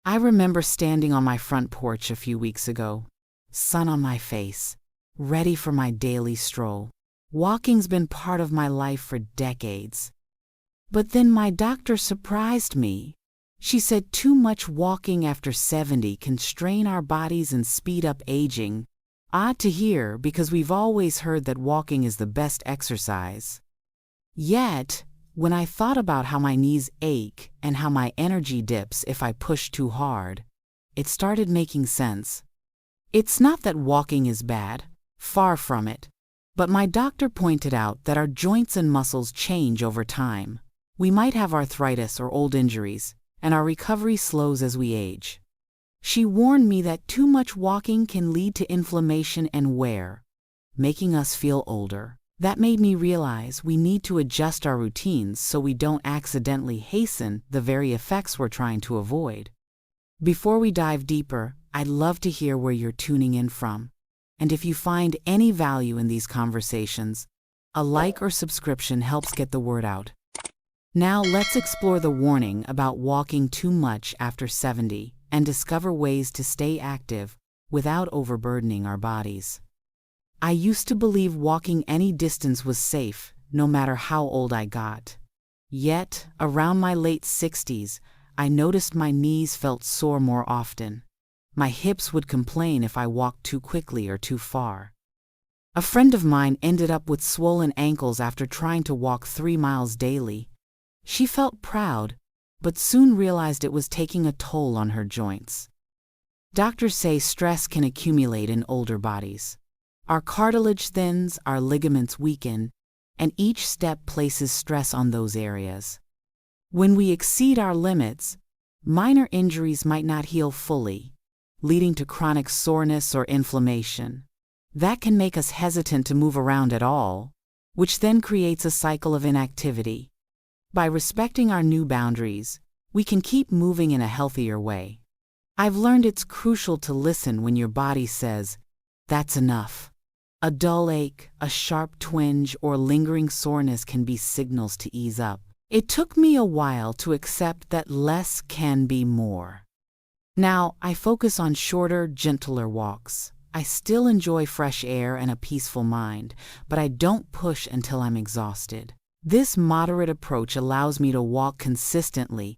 I remember standing on my front porch a few weeks ago, sun on my face, ready for my daily stroll. Walking's been part of my life for decades. But then my doctor surprised me. She said too much walking after 70 can strain our bodies and speed up aging. Odd to hear because we've always heard that walking is the best exercise. Yet, when I thought about how my knees ache and how my energy dips if I push too hard, it started making sense. It's not that walking is bad, far from it, but my doctor pointed out that our joints and muscles change over time. We might have arthritis or old injuries, and our recovery slows as we age. She warned me that too much walking can lead to inflammation and wear, making us feel older. That made me realize we need to adjust our routines so we don't accidentally hasten the very effects we're trying to avoid. Before we dive deeper, I'd love to hear where you're tuning in from. And if you find any value in these conversations, a like or subscription helps get the word out. Now let's explore the warning about walking too much after 70 and discover ways to stay active without overburdening our bodies. I used to believe walking any distance was safe, no matter how old I got. Yet, around my late 60s, I noticed my knees felt sore more often. My hips would complain if I walked too quickly or too far. A friend of mine ended up with swollen ankles after trying to walk 3 miles daily. She felt proud, but soon realized it was taking a toll on her joints. Doctors say stress can accumulate in older bodies. Our cartilage thins, our ligaments weaken, and each step places stress on those areas. When we exceed our limits, minor injuries might not heal fully, leading to chronic soreness or inflammation. That can make us hesitant to move around at all, which then creates a cycle of inactivity. By respecting our new boundaries, we can keep moving in a healthier way. I've learned it's crucial to listen when your body says, "That's enough." A dull ache, a sharp twinge, or lingering soreness can be signals to ease up. It took me a while to accept that less can be more. Now, I focus on shorter, gentler walks. I still enjoy fresh air and a peaceful mind, but I don't push until I'm exhausted. This moderate approach allows me to walk consistently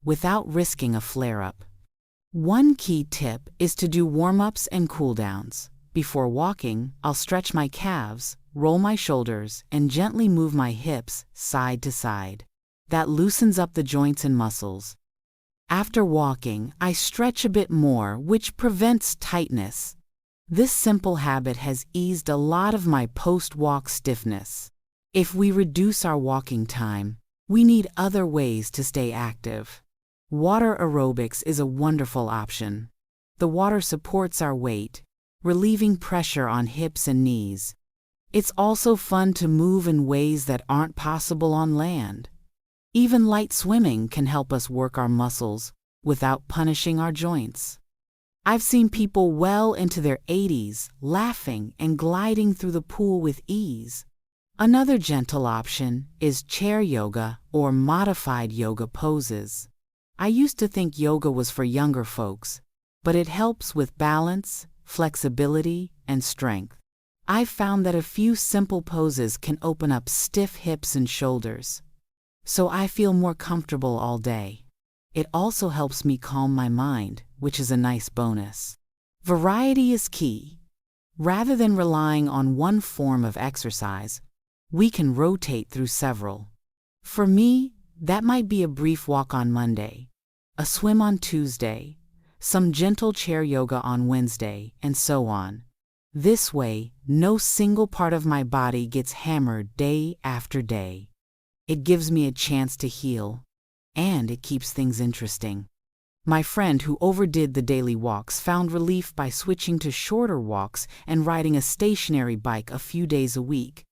without risking a flare-up. One key tip is to do warm-ups and cool-downs. Before walking, I'll stretch my calves, roll my shoulders, and gently move my hips side to side. That loosens up the joints and muscles. After walking, I stretch a bit more, which prevents tightness. This simple habit has eased a lot of my post-walk stiffness. If we reduce our walking time, we need other ways to stay active. Water aerobics is a wonderful option. The water supports our weight, relieving pressure on hips and knees. It's also fun to move in ways that aren't possible on land. Even light swimming can help us work our muscles without punishing our joints. I've seen people well into their 80s laughing and gliding through the pool with ease. Another gentle option is chair yoga or modified yoga poses. I used to think yoga was for younger folks, but it helps with balance, flexibility, and strength. I've found that a few simple poses can open up stiff hips and shoulders, so I feel more comfortable all day. It also helps me calm my mind, which is a nice bonus. Variety is key. Rather than relying on one form of exercise, we can rotate through several. For me, that might be a brief walk on Monday, a swim on Tuesday, some gentle chair yoga on Wednesday, and so on. This way, no single part of my body gets hammered day after day. It gives me a chance to heal, and it keeps things interesting. My friend who overdid the daily walks found relief by switching to shorter walks and riding a stationary bike a few days a week.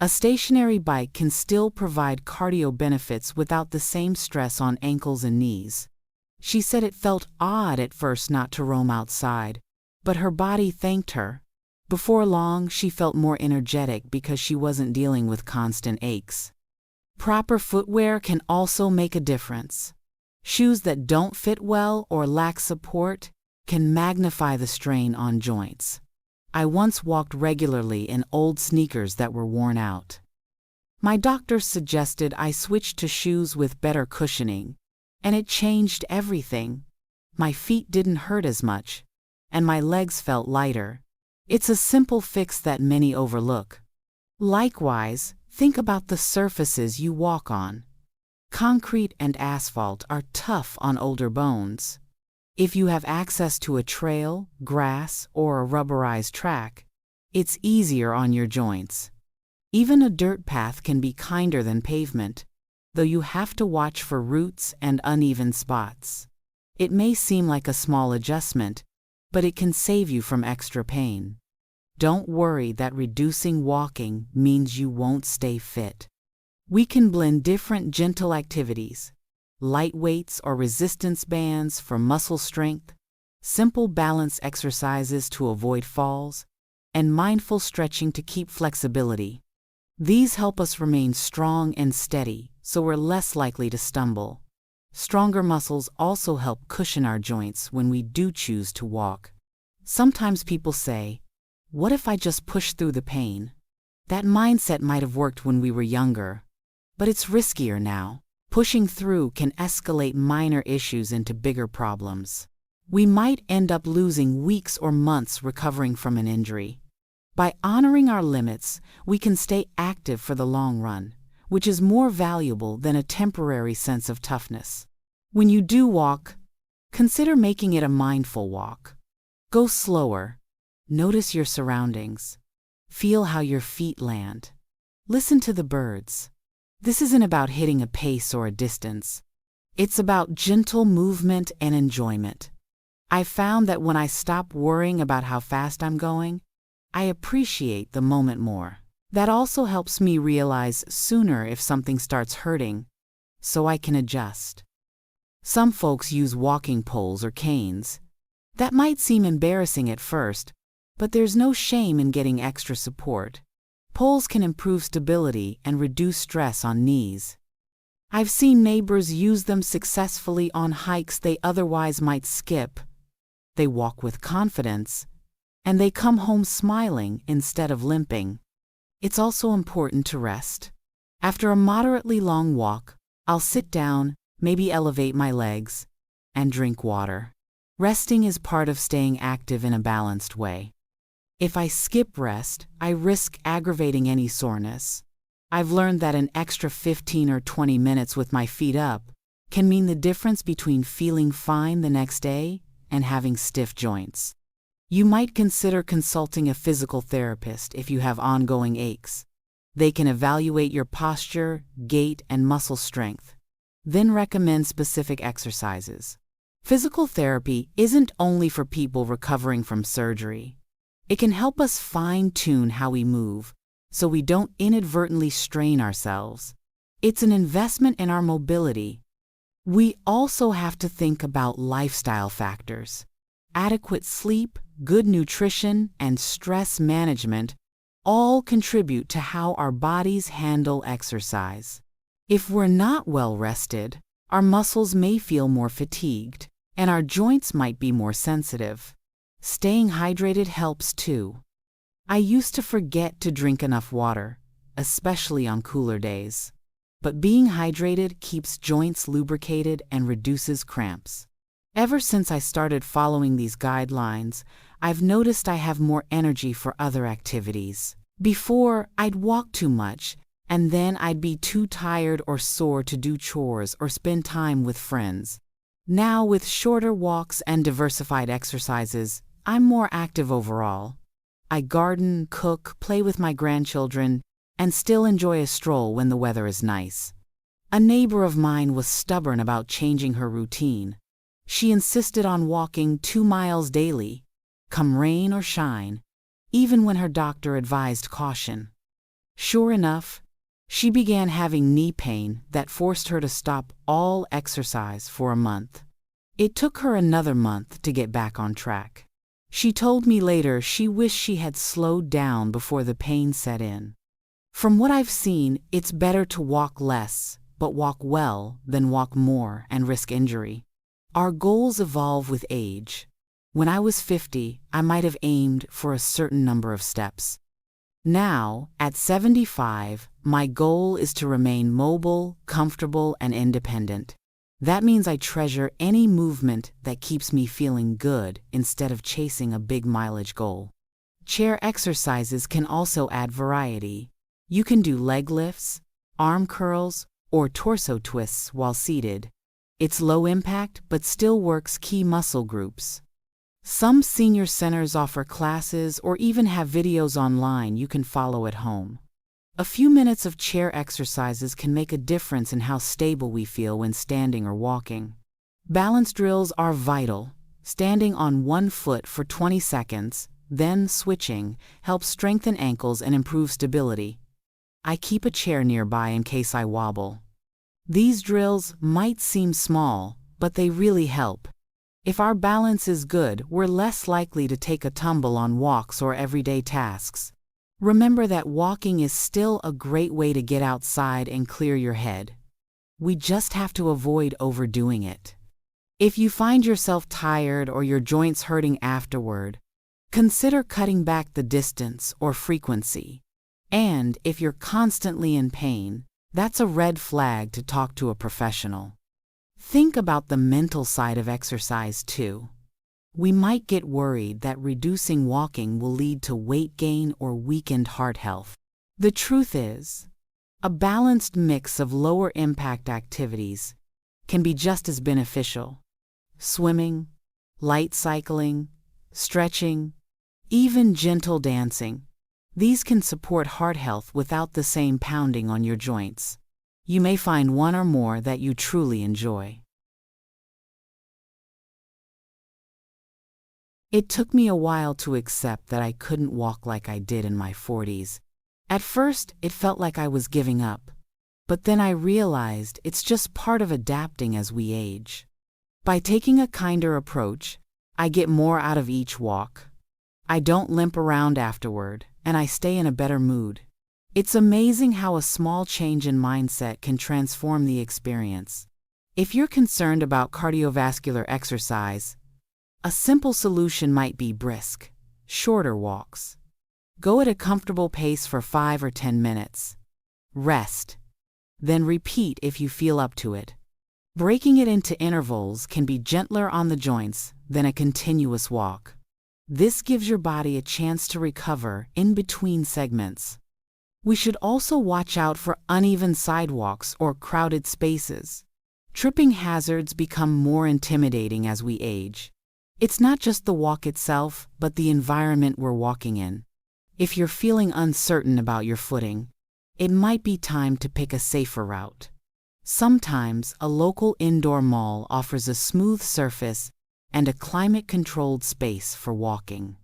A stationary bike can still provide cardio benefits without the same stress on ankles and knees. She said it felt odd at first not to roam outside, but her body thanked her. Before long, she felt more energetic because she wasn't dealing with constant aches. Proper footwear can also make a difference. Shoes that don't fit well or lack support can magnify the strain on joints. I once walked regularly in old sneakers that were worn out. My doctor suggested I switch to shoes with better cushioning, and it changed everything. My feet didn't hurt as much, and my legs felt lighter. It's a simple fix that many overlook. Likewise, think about the surfaces you walk on. Concrete and asphalt are tough on older bones. If you have access to a trail, grass, or a rubberized track, it's easier on your joints. Even a dirt path can be kinder than pavement, though you have to watch for roots and uneven spots. It may seem like a small adjustment, but it can save you from extra pain. Don't worry that reducing walking means you won't stay fit. We can blend different gentle activities, light weights or resistance bands for muscle strength, simple balance exercises to avoid falls, and mindful stretching to keep flexibility. These help us remain strong and steady, so we're less likely to stumble. Stronger muscles also help cushion our joints when we do choose to walk. Sometimes people say, "What if I just push through the pain?" That mindset might have worked when we were younger, but it's riskier now. Pushing through can escalate minor issues into bigger problems. We might end up losing weeks or months recovering from an injury. By honoring our limits, we can stay active for the long run, which is more valuable than a temporary sense of toughness. When you do walk, consider making it a mindful walk. Go slower. Notice your surroundings. Feel how your feet land. Listen to the birds. This isn't about hitting a pace or a distance. It's about gentle movement and enjoyment. I found that when I stop worrying about how fast I'm going, I appreciate the moment more. That also helps me realize sooner if something starts hurting, so I can adjust. Some folks use walking poles or canes. That might seem embarrassing at first, but there's no shame in getting extra support. Poles can improve stability and reduce stress on knees. I've seen neighbors use them successfully on hikes they otherwise might skip. They walk with confidence, and they come home smiling instead of limping. It's also important to rest. After a moderately long walk, I'll sit down, maybe elevate my legs, and drink water. Resting is part of staying active in a balanced way. If I skip rest, I risk aggravating any soreness. I've learned that an extra 15 or 20 minutes with my feet up can mean the difference between feeling fine the next day and having stiff joints. You might consider consulting a physical therapist if you have ongoing aches. They can evaluate your posture, gait, and muscle strength, then recommend specific exercises. Physical therapy isn't only for people recovering from surgery. It can help us fine-tune how we move, so we don't inadvertently strain ourselves. It's an investment in our mobility. We also have to think about lifestyle factors. Adequate sleep, good nutrition, and stress management all contribute to how our bodies handle exercise. If we're not well rested, our muscles may feel more fatigued, and our joints might be more sensitive. Staying hydrated helps too. I used to forget to drink enough water, especially on cooler days. But being hydrated keeps joints lubricated and reduces cramps. Ever since I started following these guidelines, I've noticed I have more energy for other activities. Before, I'd walk too much, and then I'd be too tired or sore to do chores or spend time with friends. Now, with shorter walks and diversified exercises, I'm more active overall. I garden, cook, play with my grandchildren, and still enjoy a stroll when the weather is nice. A neighbor of mine was stubborn about changing her routine. She insisted on walking 2 miles daily, come rain or shine, even when her doctor advised caution. Sure enough, she began having knee pain that forced her to stop all exercise for a month. It took her another month to get back on track. She told me later she wished she had slowed down before the pain set in. From what I've seen, it's better to walk less, but walk well than walk more and risk injury. Our goals evolve with age. When I was 50, I might have aimed for a certain number of steps. Now, at 75, my goal is to remain mobile, comfortable, and independent. That means I treasure any movement that keeps me feeling good instead of chasing a big mileage goal. Chair exercises can also add variety. You can do leg lifts, arm curls, or torso twists while seated. It's low impact but still works key muscle groups. Some senior centers offer classes or even have videos online you can follow at home. A few minutes of chair exercises can make a difference in how stable we feel when standing or walking. Balance drills are vital. Standing on one foot for 20 seconds, then switching, helps strengthen ankles and improve stability. I keep a chair nearby in case I wobble. These drills might seem small, but they really help. If our balance is good, we're less likely to take a tumble on walks or everyday tasks. Remember that walking is still a great way to get outside and clear your head. We just have to avoid overdoing it. If you find yourself tired or your joints hurting afterward, consider cutting back the distance or frequency. And if you're constantly in pain, that's a red flag to talk to a professional. Think about the mental side of exercise too. We might get worried that reducing walking will lead to weight gain or weakened heart health. The truth is, a balanced mix of lower impact activities can be just as beneficial. Swimming, light cycling, stretching, even gentle dancing. These can support heart health without the same pounding on your joints. You may find one or more that you truly enjoy. It took me a while to accept that I couldn't walk like I did in my 40s. At first, it felt like I was giving up. But then I realized it's just part of adapting as we age. By taking a kinder approach, I get more out of each walk. I don't limp around afterward, and I stay in a better mood. It's amazing how a small change in mindset can transform the experience. If you're concerned about cardiovascular exercise, a simple solution might be brisk, shorter walks. Go at a comfortable pace for 5 or 10 minutes. Rest. Then repeat if you feel up to it. Breaking it into intervals can be gentler on the joints than a continuous walk. This gives your body a chance to recover in between segments. We should also watch out for uneven sidewalks or crowded spaces. Tripping hazards become more intimidating as we age. It's not just the walk itself, but the environment we're walking in. If you're feeling uncertain about your footing, it might be time to pick a safer route. Sometimes a local indoor mall offers a smooth surface and a climate-controlled space for walking.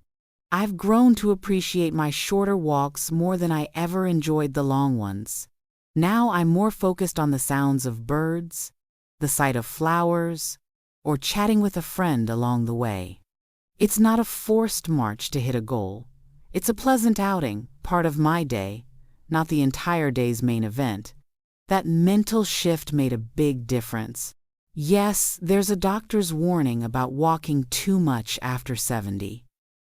I've grown to appreciate my shorter walks more than I ever enjoyed the long ones. Now I'm more focused on the sounds of birds, the sight of flowers, or chatting with a friend along the way. It's not a forced march to hit a goal. It's a pleasant outing, part of my day, not the entire day's main event. That mental shift made a big difference. Yes, there's a doctor's warning about walking too much after 70.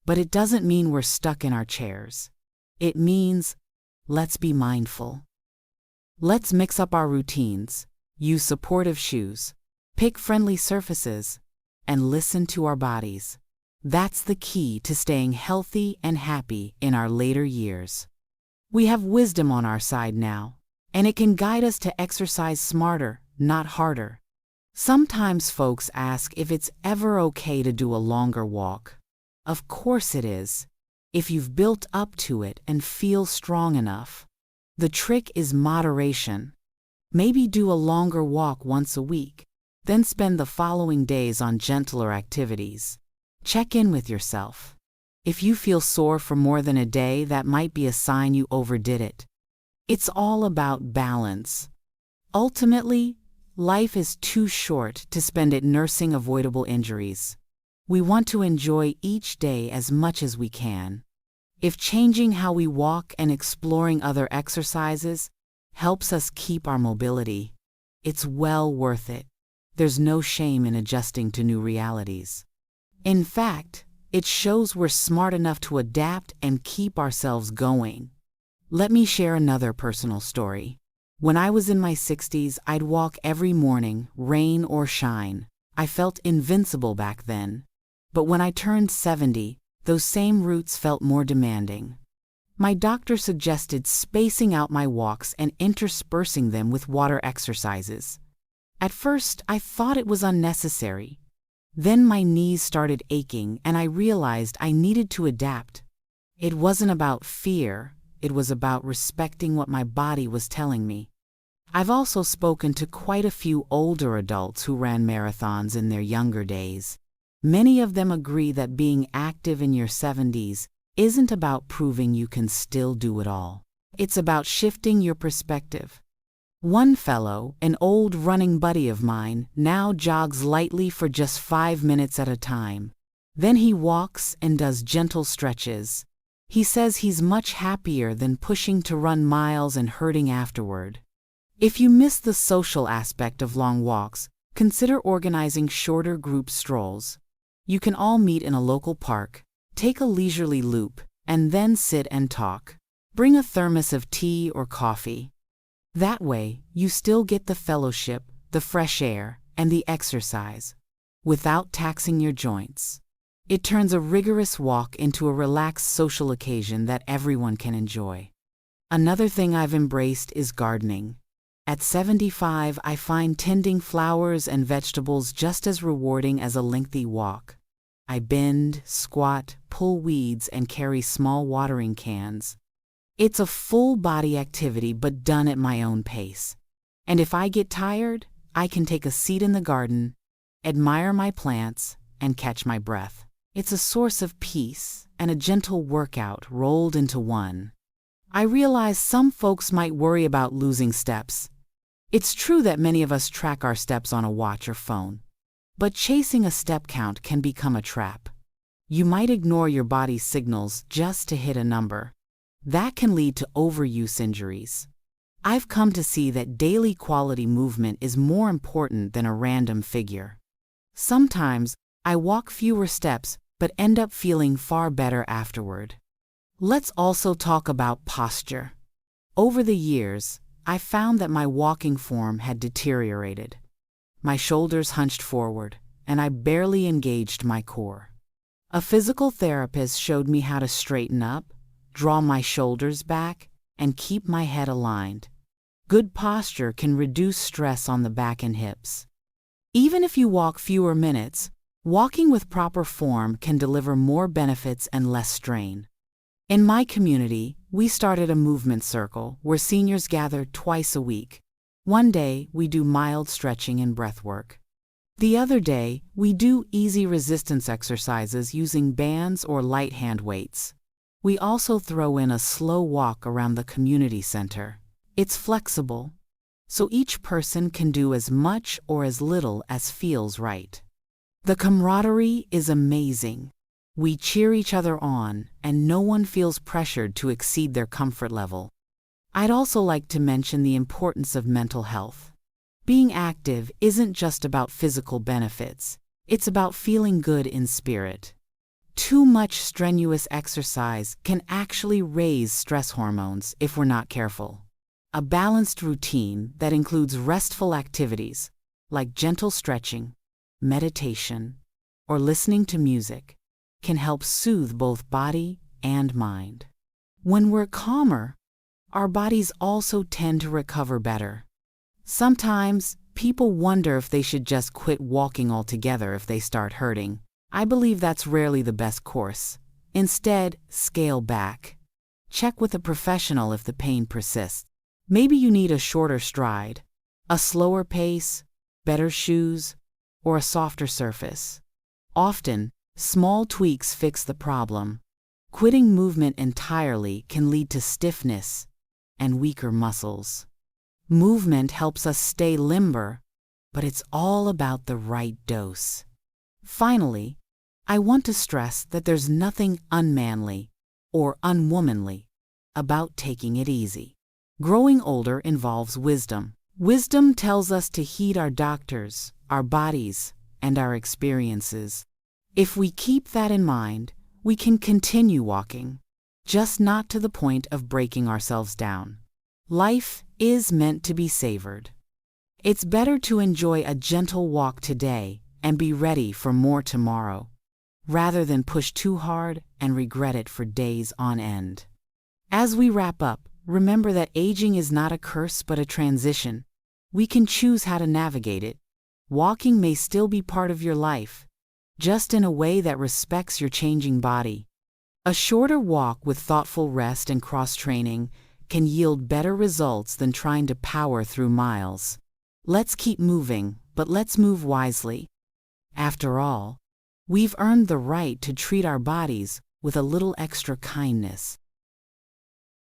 But it doesn't mean we're stuck in our chairs. It means, let's be mindful. Let's mix up our routines, use supportive shoes, pick friendly surfaces, and listen to our bodies. That's the key to staying healthy and happy in our later years. We have wisdom on our side now, and it can guide us to exercise smarter, not harder. Sometimes folks ask if it's ever okay to do a longer walk. Of course it is, if you've built up to it and feel strong enough. The trick is moderation. Maybe do a longer walk once a week, then spend the following days on gentler activities. Check in with yourself. If you feel sore for more than a day, that might be a sign you overdid it. It's all about balance. Ultimately, life is too short to spend it nursing avoidable injuries. We want to enjoy each day as much as we can. If changing how we walk and exploring other exercises helps us keep our mobility, it's well worth it. There's no shame in adjusting to new realities. In fact, it shows we're smart enough to adapt and keep ourselves going. Let me share another personal story. When I was in my 60s, I'd walk every morning, rain or shine. I felt invincible back then. But when I turned 70, those same routes felt more demanding. My doctor suggested spacing out my walks and interspersing them with water exercises. At first, I thought it was unnecessary. Then my knees started aching and I realized I needed to adapt. It wasn't about fear, it was about respecting what my body was telling me. I've also spoken to quite a few older adults who ran marathons in their younger days. Many of them agree that being active in your 70s isn't about proving you can still do it all. It's about shifting your perspective. One fellow, an old running buddy of mine, now jogs lightly for just 5 minutes at a time. Then he walks and does gentle stretches. He says he's much happier than pushing to run miles and hurting afterward. If you miss the social aspect of long walks, consider organizing shorter group strolls. You can all meet in a local park, take a leisurely loop, and then sit and talk. Bring a thermos of tea or coffee. That way, you still get the fellowship, the fresh air, and the exercise, without taxing your joints. It turns a rigorous walk into a relaxed social occasion that everyone can enjoy. Another thing I've embraced is gardening. At 75, I find tending flowers and vegetables just as rewarding as a lengthy walk. I bend, squat, pull weeds, and carry small watering cans. It's a full-body activity but done at my own pace. And if I get tired, I can take a seat in the garden, admire my plants, and catch my breath. It's a source of peace and a gentle workout rolled into one. I realize some folks might worry about losing steps. It's true that many of us track our steps on a watch or phone. But chasing a step count can become a trap. You might ignore your body's signals just to hit a number. That can lead to overuse injuries. I've come to see that daily quality movement is more important than a random figure. Sometimes, I walk fewer steps but end up feeling far better afterward. Let's also talk about posture. Over the years, I found that my walking form had deteriorated. My shoulders hunched forward, and I barely engaged my core. A physical therapist showed me how to straighten up, draw my shoulders back, and keep my head aligned. Good posture can reduce stress on the back and hips. Even if you walk fewer minutes, walking with proper form can deliver more benefits and less strain. In my community, we started a movement circle where seniors gather twice a week. One day, we do mild stretching and breath work. The other day, we do easy resistance exercises using bands or light hand weights. We also throw in a slow walk around the community center. It's flexible, so each person can do as much or as little as feels right. The camaraderie is amazing. We cheer each other on, and no one feels pressured to exceed their comfort level. I'd also like to mention the importance of mental health. Being active isn't just about physical benefits, it's about feeling good in spirit. Too much strenuous exercise can actually raise stress hormones if we're not careful. A balanced routine that includes restful activities, like gentle stretching, meditation, or listening to music, can help soothe both body and mind. When we're calmer, our bodies also tend to recover better. Sometimes, people wonder if they should just quit walking altogether if they start hurting. I believe that's rarely the best course. Instead, scale back. Check with a professional if the pain persists. Maybe you need a shorter stride, a slower pace, better shoes, or a softer surface. Often, small tweaks fix the problem. Quitting movement entirely can lead to stiffness and weaker muscles. Movement helps us stay limber, but it's all about the right dose. Finally, I want to stress that there's nothing unmanly or unwomanly about taking it easy. Growing older involves wisdom, Wisdom tells us to heed our doctors, our bodies, and our experiences. If we keep that in mind, we can continue walking, just not to the point of breaking ourselves down. Life is meant to be savored. It's better to enjoy a gentle walk today and be ready for more tomorrow, rather than push too hard and regret it for days on end. As we wrap up, remember that aging is not a curse but a transition. We can choose how to navigate it. Walking may still be part of your life, just in a way that respects your changing body. A shorter walk with thoughtful rest and cross-training can yield better results than trying to power through miles. Let's keep moving, but let's move wisely. After all, we've earned the right to treat our bodies with a little extra kindness.